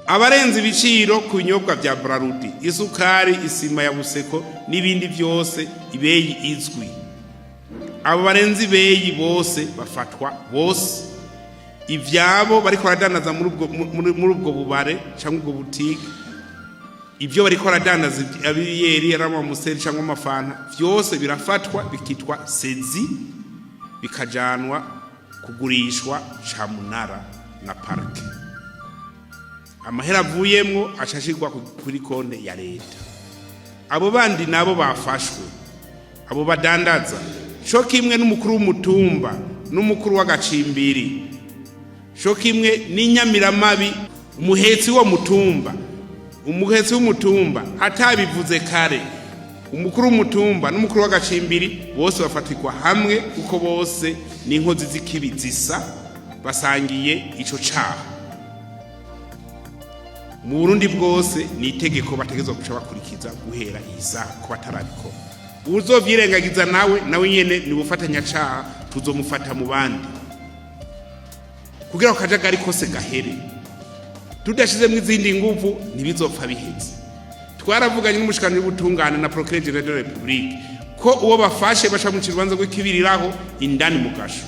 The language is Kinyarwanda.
abarenze ibiciro ku binyobwa bya Brarudi, isukari, isima ya Buseko n'ibindi byose ibeyi izwi. Abo barenze ibeyi bose bafatwa bose. Ivyabo bariko baradandaza muri ubwo bubare cyangwa ubwo butike, ibyo bariko baradandaza abiyeri yarama museri cyangwa amafanta byose birafatwa bikitwa sezi, bikajanwa kugurishwa Camunara na parke. Amahera avuyemwo acashirwa kuri konte ya leta. Abo bandi nabo bafashwe, abo badandaza cyo kimwe n'umukuru w'umutumba n'umukuru w'agacimbiri, cyo kimwe n'inyamiramabi, umuhetsi wo mutumba, umuhetsi w'umutumba atabivuze kare, umukuru w'umutumba n'umukuru w'agacimbiri bose bafatirwa hamwe kuko bose n'inkozi z'ikibi zisa, basangiye ico caha. Mu Burundi bwose ni itegeko bategezwa guca bakurikiza guhera isa ko batarabikora. Uzovyirengagiza nawe nyene ni bufatanya caha, tuzomufata mu bandi kugira akajagari kose gahere. Tudashizemo izindi nguvu ntibizopfa biheze. Twaravuganye n'umushikana w'ubutungane na procureur de la République ko uwo bafashe baca mu kibanza gw'ikibiriraho indani mu gasho.